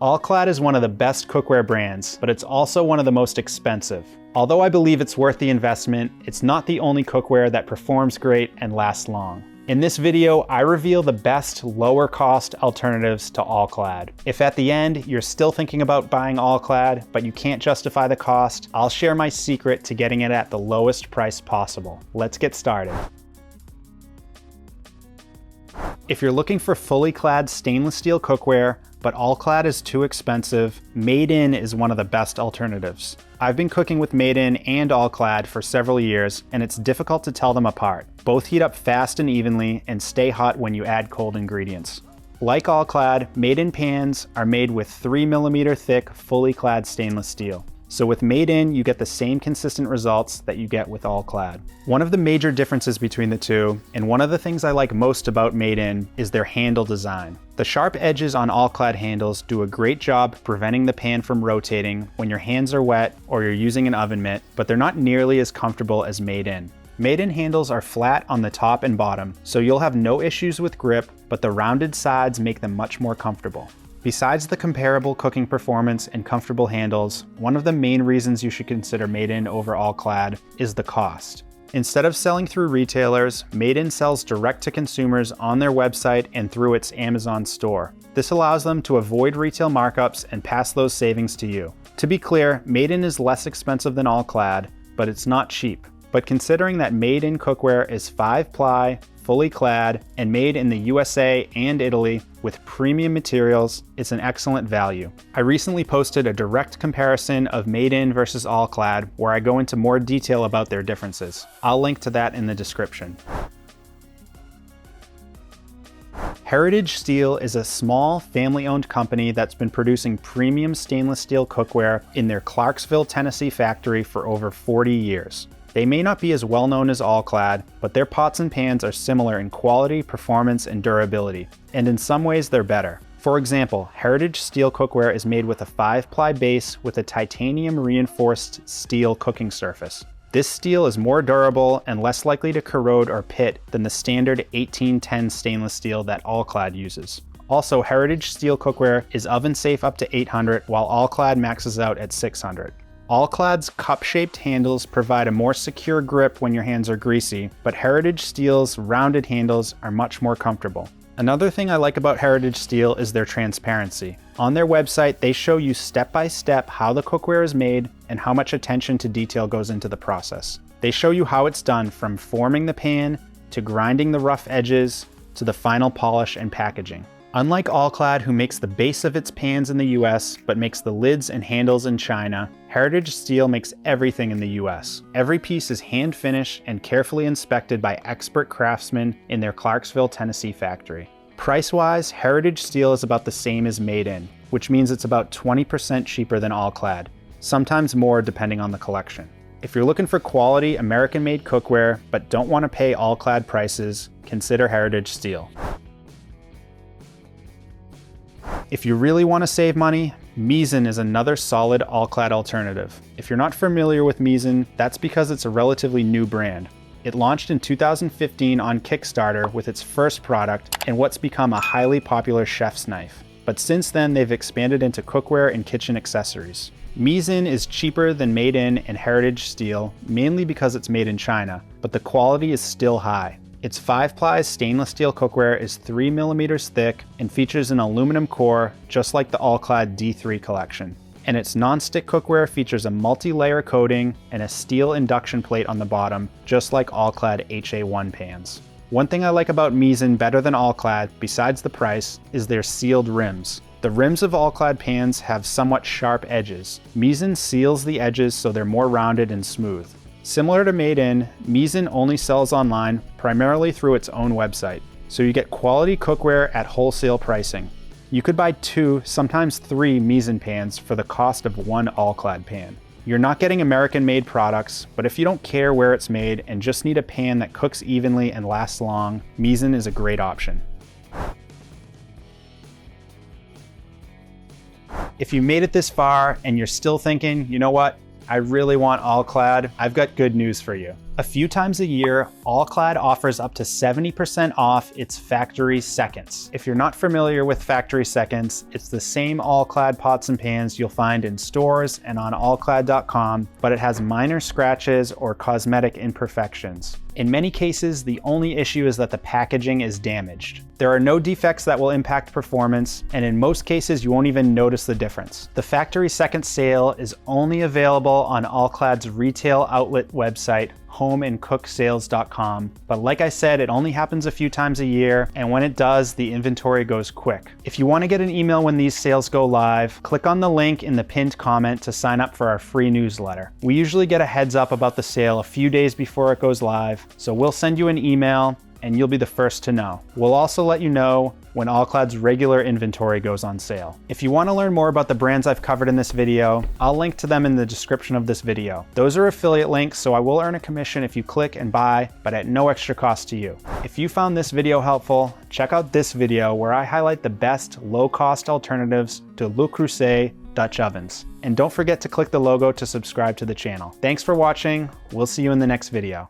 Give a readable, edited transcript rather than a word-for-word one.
All-Clad is one of the best cookware brands, but it's also one of the most expensive. Although I believe it's worth the investment, it's not the only cookware that performs great and lasts long. In this video, I reveal the best lower cost alternatives to All-Clad. If at the end, you're still thinking about buying All-Clad, but you can't justify the cost, I'll share my secret to getting it at the lowest price possible. Let's get started. If you're looking for fully clad stainless steel cookware, but All-Clad is too expensive, Misen is one of the best alternatives. I've been cooking with Misen and All-Clad for several years, and it's difficult to tell them apart. Both heat up fast and evenly and stay hot when you add cold ingredients. Like All-Clad, Misen pans are made with 3mm thick, fully clad stainless steel. So with Misen, you get the same consistent results that you get with All-Clad. One of the major differences between the two, and one of the things I like most about Misen, is their handle design. The sharp edges on All-Clad handles do a great job preventing the pan from rotating when your hands are wet or you're using an oven mitt, but they're not nearly as comfortable as Misen. Misen handles are flat on the top and bottom, so you'll have no issues with grip, but the rounded sides make them much more comfortable. Besides the comparable cooking performance and comfortable handles, one of the main reasons you should consider Misen over All-Clad is the cost. Instead of selling through retailers, Misen sells direct to consumers on their website and through its Amazon store. This allows them to avoid retail markups and pass those savings to you. To be clear, Misen is less expensive than All-Clad, but it's not cheap. But considering that Misen cookware is 5-ply, fully clad, and made in the USA and Italy with premium materials, it's an excellent value. I recently posted a direct comparison of Misen versus All-Clad where I go into more detail about their differences. I'll link to that in the description. Heritage Steel is a small, family-owned company that's been producing premium stainless steel cookware in their Clarksville, Tennessee factory for over 40 years. They may not be as well known as All-Clad, but their pots and pans are similar in quality, performance, and durability, and in some ways they're better. For example, Heritage Steel cookware is made with a 5-ply base with a titanium reinforced steel cooking surface. This steel is more durable and less likely to corrode or pit than the standard 1810 stainless steel that All-Clad uses. Also, Heritage Steel cookware is oven safe up to 800, while All-Clad maxes out at 600. All-Clad's cup-shaped handles provide a more secure grip when your hands are greasy, but Heritage Steel's rounded handles are much more comfortable. Another thing I like about Heritage Steel is their transparency. On their website, they show you step-by-step how the cookware is made and how much attention to detail goes into the process. They show you how it's done, from forming the pan, to grinding the rough edges, to the final polish and packaging. Unlike All-Clad, who makes the base of its pans in the US, but makes the lids and handles in China, Heritage Steel makes everything in the US. Every piece is hand-finished and carefully inspected by expert craftsmen in their Clarksville, Tennessee factory. Price-wise, Heritage Steel is about the same as Misen, which means it's about 20% cheaper than All-Clad, sometimes more depending on the collection. If you're looking for quality American-made cookware, but don't want to pay All-Clad prices, consider Heritage Steel. If you really want to save money, Misen is another solid All-Clad alternative. If you're not familiar with Misen, that's because it's a relatively new brand. It launched in 2015 on Kickstarter with its first product and what's become a highly popular chef's knife. But since then, they've expanded into cookware and kitchen accessories. Misen is cheaper than Misen and Heritage Steel, mainly because it's made in China, but the quality is still high. Its 5-ply stainless steel cookware is 3mm thick and features an aluminum core, just like the All-Clad D3 collection. And its non-stick cookware features a multi-layer coating and a steel induction plate on the bottom, just like All-Clad HA1 pans. One thing I like about Misen better than All-Clad, besides the price, is their sealed rims. The rims of All-Clad pans have somewhat sharp edges. Misen seals the edges so they're more rounded and smooth. Similar to Misen, Misen only sells online, primarily through its own website, so you get quality cookware at wholesale pricing. You could buy 2, sometimes 3 Misen pans for the cost of 1 All-Clad pan. You're not getting American-made products, but if you don't care where it's made and just need a pan that cooks evenly and lasts long, Misen is a great option. If you made it this far and you're still thinking, you know what? I really want All-Clad, I've got good news for you. A few times a year, All-Clad offers up to 70% off its factory seconds. If you're not familiar with factory seconds, it's the same All-Clad pots and pans you'll find in stores and on allclad.com, but it has minor scratches or cosmetic imperfections. In many cases, the only issue is that the packaging is damaged. There are no defects that will impact performance, and in most cases, you won't even notice the difference. The factory second sale is only available on All-Clad's retail outlet website, homeandcooksales.com. But like I said, it only happens a few times a year, and when it does, the inventory goes quick. If you want to get an email when these sales go live, click on the link in the pinned comment to sign up for our free newsletter. We usually get a heads up about the sale a few days before it goes live, so we'll send you an email and you'll be the first to know. We'll also let you know when All-Clad's regular inventory goes on sale. If you want to learn more about the brands I've covered in this video, I'll link to them in the description of this video. Those are affiliate links, so I will earn a commission if you click and buy, but at no extra cost to you. If you found this video helpful, check out this video where I highlight the best low-cost alternatives to Le Creuset Dutch ovens. And don't forget to click the logo to subscribe to the channel. Thanks for watching. We'll see you in the next video.